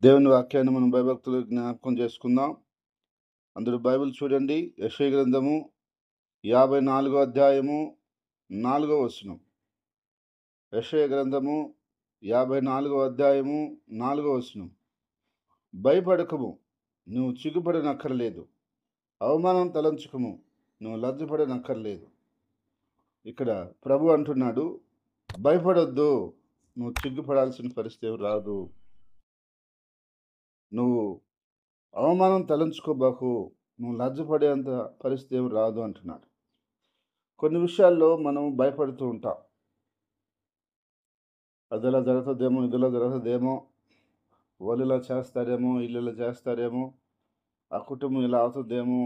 దేవుని వాక్యాన్ని మనం భయభక్తులు జ్ఞాపకం చేసుకుందాం. అందరూ బైబిల్ చూడండి. యెషయా గ్రంథము 54 అధ్యాయము 4 వచనం. యెషయా గ్రంథము 54 అధ్యాయము 4 వచనం. భయపడకము, నువ్వు సిగ్గుపడనక్కరలేదు. అవమానం తలంచుకుము, నువ్వు లజ్జపడనక్కర్లేదు. ఇక్కడ ప్రభు అంటున్నాడు, భయపడొద్దు, నువ్వు సిగ్గుపడాల్సిన పరిస్థితి రాదు. నువ్వు అవమానం తలంచుకోబాకు, నువ్వు లజ్జపడేంత పరిస్థితి ఏమి రాదు అంటున్నాడు. కొన్ని విషయాల్లో మనం భయపడుతూ ఉంటాం. అదిలా జరుగుతుందేమో, ఇదిలా జరుగుతుందేమో, వాళ్ళు ఇలా చేస్తారేమో, వీళ్ళు ఇలా చేస్తారేమో, ఆ కుటుంబం ఇలా అవుతుందేమో,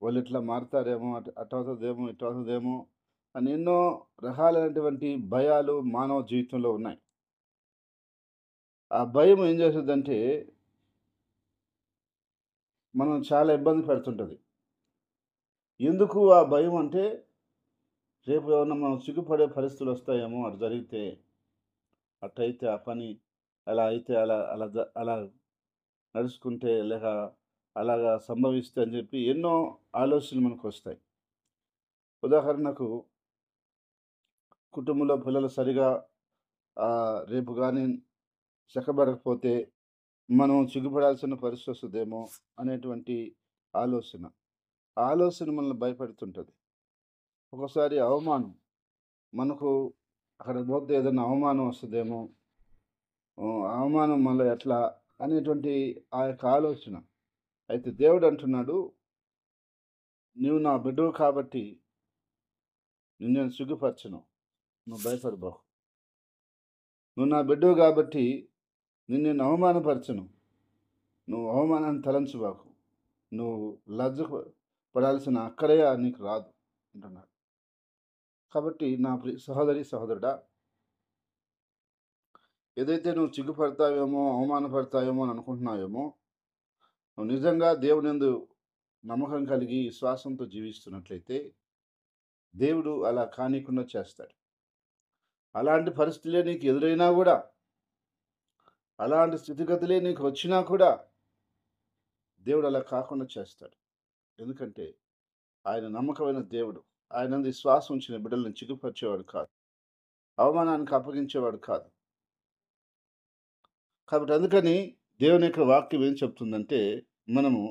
వాళ్ళు ఇట్లా మారుతారేమో, అటు అవుతుందేమో, ఇటు అవుతుందేమో అని ఎన్నో రకాలైనటువంటి భయాలు మానవ జీవితంలో ఉన్నాయి. ఆ భయం ఏం చేస్తుందంటే మనం చాలా ఇబ్బంది పెడుతుంటుంది. ఎందుకు ఆ భయం అంటే, రేపు ఏమన్నా మనం సిగ్గుపడే పరిస్థితులు వస్తాయేమో అటు జరిగితే, అట్టయితే ఆ పని, అలా అయితే అలా నడుచుకుంటే లేక అలాగా సంభవిస్తే అని చెప్పి ఎన్నో ఆలోచనలు మనకొస్తాయి. ఉదాహరణకు కుటుంబంలో పిల్లలు సరిగా రేపు గాని చక్కబడకపోతే మనం సిగ్గుపడాల్సిన పరిస్థితి వస్తదేమో అనేటువంటి ఆలోచన. ఆ ఆలోచన మనల్ని భయపెడుతుంటది. ఒక్కోసారి అవమానం మనకు అక్కడికి పోతే ఏదైనా అవమానం వస్తదేమో, అవమానం మళ్ళా ఎట్లా అనేటువంటి ఆ యొక్క ఆలోచన. అయితే దేవుడు అంటున్నాడు, "నీవు నా బిడ్డవు కాబట్టి నిన్ను నేను సిగ్గుపరచను. నువ్వు భయపడబాకు. నువ్వు నా బిడ్డవు కాబట్టి నిన్ను నేను అవమానపరచను. నువ్వు అవమానాన్ని తలంచబాకు. నువ్వు లజ్జ పడాల్సిన అక్కరే నీకు రాదు" అంటున్నాడు. కాబట్టి నా సహోదరి, సహోదరుడా, ఏదైతే నువ్వు సిగ్గుపడతావేమో, అవమానపడతావేమో అని అనుకుంటున్నావేమో, నువ్వు నిజంగా దేవునియందు నమ్మకం కలిగి విశ్వాసంతో జీవిస్తున్నట్లయితే దేవుడు అలా కానీకుండా చేస్తాడు. అలాంటి పరిస్థితులే నీకు ఎదురైనా గూడా, అలాంటి స్థితిగతులే నీకు వచ్చినా కూడా దేవుడు అలా కాకుండా చేస్తాడు. ఎందుకంటే ఆయన నమ్మకమైన దేవుడు. ఆయనందు విశ్వాసం ఉంచిన బిడ్డలను సిగ్గుపరిచేవాడు కాదు. అవమానానికి అప్పగించేవాడు కాదు. కాబట్టి అందుకని దేవుని యొక్క వాక్యం ఏం చెప్తుందంటే, మనము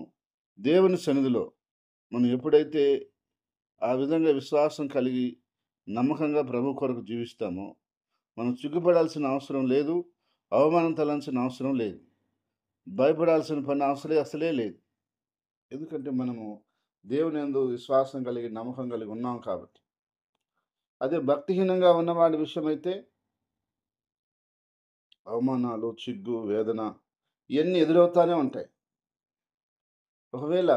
దేవుని సన్నిధిలో మనం ఎప్పుడైతే ఆ విధంగా విశ్వాసం కలిగి నమ్మకంగా ప్రభు కొరకు జీవిస్తామో, మనం సిగ్గుపడాల్సిన అవసరం లేదు. అవమానం తలాల్సిన అవసరం లేదు. భయపడాల్సిన పని అసలే లేదు. ఎందుకంటే మనము దేవునియందు విశ్వాసం కలిగి, నమ్మకం కలిగి ఉన్నాం కాబట్టి. అదే భక్తిహీనంగా ఉన్నవాడి విషయమైతే అవమానాలు, సిగ్గు, వేదన ఇయన్నీ ఎదురవుతానే ఉంటాయి. ఒకవేళ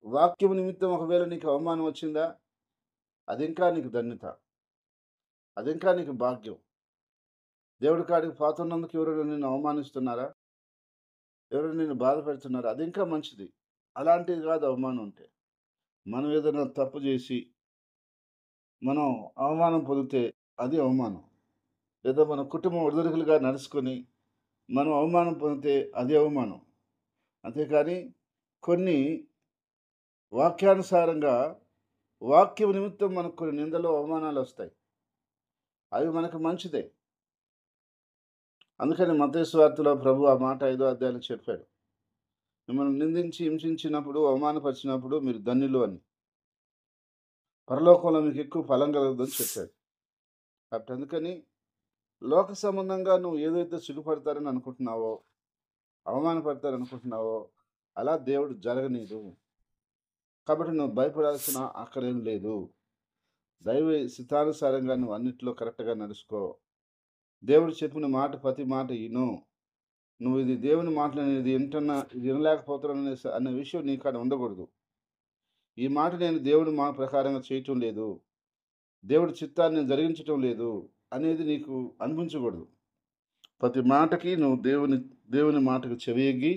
వాక్యము నిమిత్తం ఒకవేళ నీకు అవమానం వచ్చిందా? అదింకా నీకు ధన్యత. అదింకా నీకు భాగ్యం. దేవుడి కాడికి పోతున్నందుకు ఎవరైనా నిన్ను అవమానిస్తున్నారా? ఎవరైనా నిన్ను బాధపెడుతున్నారా? అదింకా మంచిది. అలాంటిది కాదు అవమానం అంటే. మనం ఏదైనా తప్పు చేసి, మనం అవమానం పొందితే అది అవమానం. లేదా మన కుటుంబం ఒడిదుడుకులుగా నడుచుకొని, మనం అవమానం పొందితే అది అవమానం. అంతేకాని కొన్ని వాక్యానుసారంగా వాక్యం నిమిత్తం మనకు కొన్ని నిందలు, అవమానాలొస్తాయి. అవి మనకు మంచిదే. అందుకని మత్తయి సువార్తలో ప్రభు ఆ మాట 5వ అధ్యాయంలో చెప్పాడు. మిమ్మల్ని నిందించి, హింసించినప్పుడు, అవమానపరిచినప్పుడు మీరు ధన్యులు అని. పరలోకంలో మీకు ఎక్కువ ఫలం కలుగుతుందని చెప్పాడు. కాబట్టి అందుకని లోక సంబంధంగా నువ్వు ఏదైతే సిగ్గుపడతారని అనుకుంటున్నావో, అవమానపడతారనుకుంటున్నావో, అలా దేవుడు జరగనీయడు. కాబట్టి నువ్వు భయపడాల్సిన అక్కరేం లేదు. దైవ చిత్తానుసారంగా నువ్వు అన్నిట్లో కరెక్ట్‌గా నడుచుకో. దేవుడు చెప్పిన మాట ప్రతి మాట ఇను. నువ్వు ఇది దేవుని మాటలు ఇది ఇది వినలేకపోతున్నాను అనే విషయం నీ కాడ ఉండకూడదు. ఈ మాట నేను దేవుడి మాట ప్రకారంగా చేయటం లేదు. దేవుడి చిత్తాన్ని నేను జరిగించటం లేదు అనేది నీకు అనిపించకూడదు. ప్రతి మాటకి నువ్వు దేవుని మాటకు చెవియొగ్గి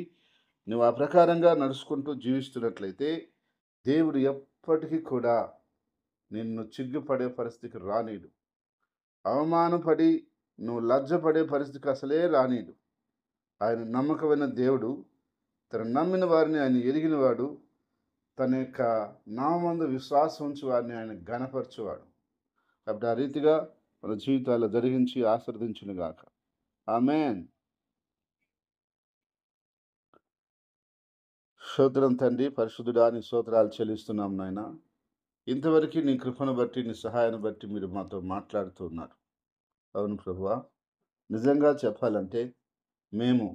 నువ్వు ఆ ప్రకారంగా నడుచుకుంటూ జీవిస్తున్నట్లయితే దేవుడు ఎప్పటికీ కూడా నిన్ను సిగ్గుపడే పరిస్థితికి రానీయడు. అవమానపడి నువ్వు లజ్జపడే పరిస్థితికి అసలే రానీయడు. ఆయన నమ్మకమైన దేవుడు. తను నమ్మిన వారిని ఆయన ఎరిగినవాడు. తన యొక్క నామందు విశ్వాసం ఉంచి వారిని ఆయన ఘనపరచువాడు. కాబట్టి ఆ రీతిగా మన జీవితాల్లో జరిగించి ఆశీర్వదించునుగాక. ఆమేన్. స్తోత్రం తండ్రి, పరిశుద్ధుడా, నీ స్తోత్రాలు చెల్లిస్తున్నాం నాయన. ఇంతవరకు నీ కృపను బట్టి, నీ సహాయాన్ని బట్టి మీరు మాతో మాట్లాడుతూ ఉన్నారు. అవును ప్రభువా, నిజంగా చెప్పాలంటే మేము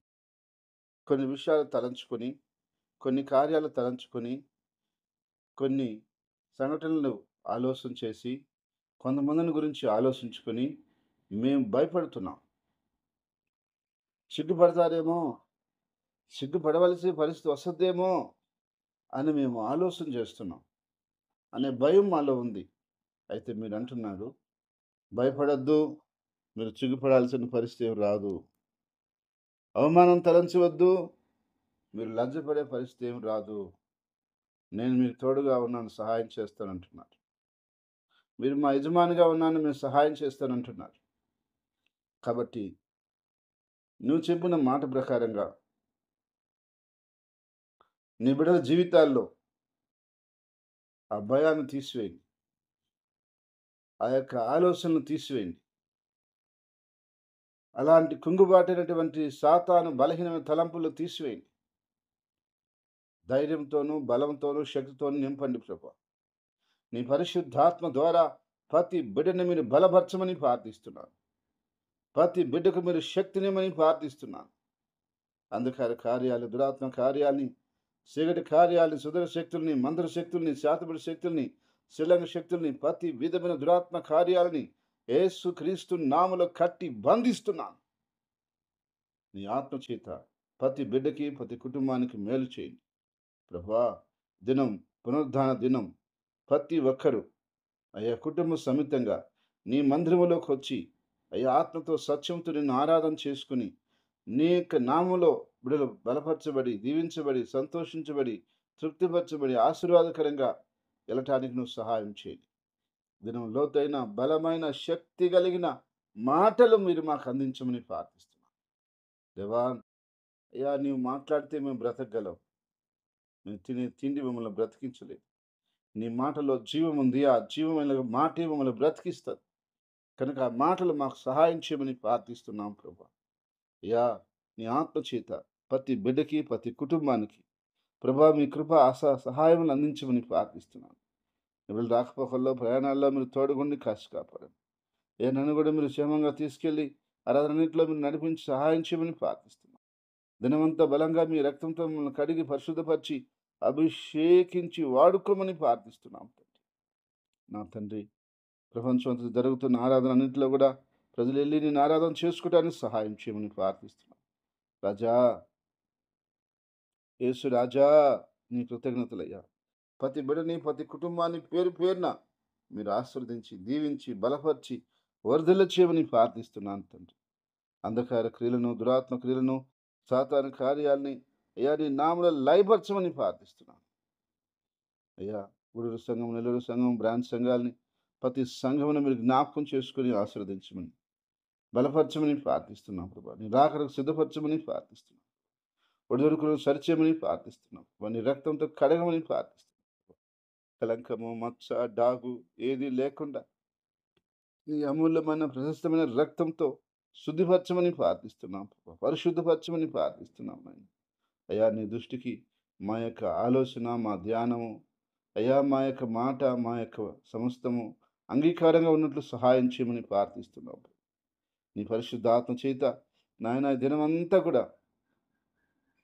కొన్ని విషయాలు తలంచుకొని, కొన్ని కార్యాలు తలంచుకొని, కొన్ని సంఘటనలు ఆలోచన చేసి, కొంతమందిని గురించి ఆలోచించుకొని మేము భయపడుతున్నాం. సిగ్గుపడతారేమో, సిగ్గుపడవలసిన పరిస్థితి వస్తదేమో అని మేము ఆలోచన చేస్తున్నాం అనే భయం మాలో ఉంది. అయితే మీరంటున్నారు, భయపడొద్దు, మీరు సిగ్గుపడాల్సిన పరిస్థితి ఏమి రాదు. అవమానం తలంచవద్దు, మీరు లజ్జపడే పరిస్థితి ఏమి రాదు. నేను మీకు తోడుగా ఉన్నాను, సహాయం చేస్తానంటున్నారు. మీరు మా యజమానిగా ఉన్నాను, మేము సహాయం చేస్తానంటున్నారు. కాబట్టి నువ్వు చెప్పిన మాట ప్రకారంగా నీ బిడ్డల జీవితాల్లో ఆ భయాన్ని తీసివేయండి. ఆ యొక్క ఆలోచనలు తీసివేయండి. అలాంటి కుంగుబాటైనటువంటి సాతాను బలహీనమైన తలంపులు తీసివేయండి. ధైర్యంతోనూ, బలంతోనూ, శక్తితోనూ నింపండి ప్రభువా. నీ పరిశుద్ధాత్మ ద్వారా ప్రతి బిడ్డని మీరు బలపరచమని ప్రార్థిస్తున్నాను. ప్రతి బిడ్డకు మీరు శక్తినిమ్మని ప్రార్థిస్తున్నాను. అంధకార కార్యాలు, దురాత్మ కార్యాల్ని, చీకటి కార్యాలని, సుదర శక్తుల్ని, మంత్ర శక్తుల్ని, శాతపడి శక్తుల్ని, శిలంగ శక్తుల్ని, ప్రతి విధమైన దురాత్మ కార్యాలని యేసు క్రీస్తు నామములో కట్టి బంధిస్తున్నాను. నీ ఆత్మ చేత ప్రతి బిడ్డకి, ప్రతి కుటుంబానికి మేలు చేయండి ప్రభువా. దినం, పునరుద్ధాన దినం, ప్రతి ఒక్కరూ అయ్యా కుటుంబ సమేతంగా నీ మందిరములోకి వచ్చి అయ్యా ఆత్మతో సత్యంతో నిన్ను ఆరాధన చేసుకుని నీ యొక్క నామములో బిడ్డలు బలపరచబడి, దీవించబడి, సంతోషించబడి, తృప్తిపరచబడి, ఆశీర్వాదకరంగా వెళ్ళటానికి నువ్వు సహాయం చేయండి. దినం లోతైన, బలమైన, శక్తి కలిగిన మాటలు మీరు మాకు అందించమని ప్రార్థిస్తున్నాను. దేవా, అయ్యా నీవు మాట్లాడితే మేము బ్రతకగలం. మేము తినే తిండి మమ్మల్ని బ్రతికించలేదు. నీ మాటలో జీవం ఉంది. ఆ జీవమైన మాటే మమ్మల్ని బ్రతికిస్తుంది. కనుక ఆ మాటలు మాకు సహాయం చేయమని ప్రార్థిస్తున్నాం ప్రభువా. అయ్యా నీ ఆత్మ చేత ప్రతి బిడ్డకి, ప్రతి కుటుంబానికి ప్రభువా మీ కృప సహాయములు అందించమని ప్రార్థిస్తున్నాను. ఎవరు రాకపోకల్లో, ప్రయాణాల్లో మీరు తోడుగుండి కాచి కాపాడండి. నన్ను కూడా మీరు క్షేమంగా తీసుకెళ్ళి ఆరాధనలో మీరు నడిపించి సహాయం చేయమని ప్రార్థిస్తున్నాను. దినమంతా బలంగా మీ రక్తంతో మిమ్మల్ని కడిగి పరిశుద్ధపరిచి అభిషేకించి వాడుకోమని ప్రార్థిస్తున్నాం తండ్రి. నా తండ్రి, ప్రపంచం అంతా జరుగుతున్న ఆరాధన అన్నింటిలో కూడా ప్రజలు వెళ్ళి నేను ఆరాధన చేసుకోవడానికి సహాయం చేయమని ప్రార్థిస్తున్నాను. రాజా, యేసు రాజా, నీ కృతజ్ఞతలయ్యా. ప్రతి బిడ్డని, ప్రతి కుటుంబాన్ని పేరు పేరున మీరు ఆశీర్వదించి, దీవించి, బలపరిచి, వర్ధిల్ల చేయమని ప్రార్థిస్తున్నాను తండ్రి. అంధకార క్రియలను, దురాత్మ క్రియలను, సాతాను కార్యాలని అయ్యా నీ నామములో లయపరచమని ప్రార్థిస్తున్నాను. అయ్యా గురుడు సంఘం, నెల్లూరు సంఘం, బ్రాంచ్ సంఘాలని ప్రతి సంఘమును మీరు జ్ఞాపకం చేసుకుని ఆశీర్వదించమని, బలపరచమని ప్రార్థిస్తున్నాం ప్రభా. నీ రాకడకు సిద్ధపరచమని ప్రార్థిస్తున్నాం. ఒడిదొడుకులను సరిచేయమని ప్రార్థిస్తున్నాం. వాని రక్తంతో కడగమని ప్రార్థిస్తున్నాం. కలంకము, మచ్చ, డాగు ఏది లేకుండా నీ అమూల్యమైన ప్రశస్తమైన రక్తంతో శుద్ధిపరచమని ప్రార్థిస్తున్నాం ప్రభా. పరిశుద్ధపరచమని ప్రార్థిస్తున్నాం నాయన. అయ్యా నీ దృష్టికి మా యొక్క ఆలోచన, మా ధ్యానము, అయ్యా మా యొక్క మాట, మా యొక్క సమస్తము అంగీకారంగా ఉన్నట్లు సహాయం చేయమని ప్రార్థిస్తున్నాం. నీ పరిశుద్ధాత్మ చేత నాయన ఈ దినమంతా కూడా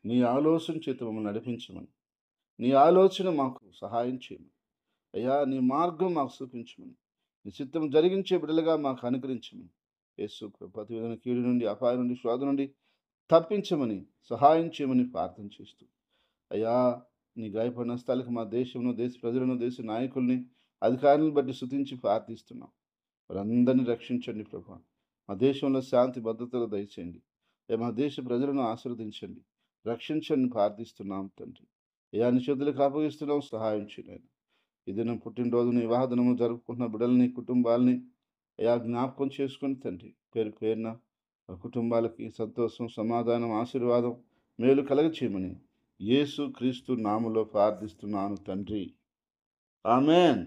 నీ ఆలోచన చేత మమ్మల్ని నడిపించమని, నీ ఆలోచన మాకు సహాయం చేయమని, అయ్యా నీ మార్గం మాకు చూపించమని, నీ చిత్తం జరిగించే బిడ్డలుగా మాకు అనుగ్రహించమని, యేసు ప్రతి విధమైన కీడు నుండి, అపాయం నుండి, శోధ నుండి తప్పించమని, సహాయం చేయమని ప్రార్థన చేస్తూ అయ్యా నీ గాయపడిన స్థలకు మా దేశంలో, దేశ ప్రజలను, దేశ నాయకుల్ని, అధికారులను బట్టి స్తుతించి ప్రార్థిస్తున్నాం. వారందరినీ రక్షించండి ప్రభా. మా దేశంలో శాంతి భద్రతలు దయచేయండి. మా దేశ ప్రజలను ఆశీర్వదించండి, రక్షించండి ప్రార్థిస్తున్నాం తండ్రి. అయ్యా నీ చేతులకు అప్పగిస్తున్నాం, సహాయం చేయండి. ఈ దినం పుట్టినరోజుని, వివాహ దినము జరుపుకుంటున్న బిడ్డలని, కుటుంబాలని అయ్యా జ్ఞాపకం చేసుకుని తండ్రి, పేరు పేరున ఆ కుటుంబాలకి సంతోషం, సమాధానం, ఆశీర్వాదం, మేలు కలగచేయమని యేసు క్రీస్తు నామములో ప్రార్థిస్తున్నాను తండ్రి. ఆమేన్.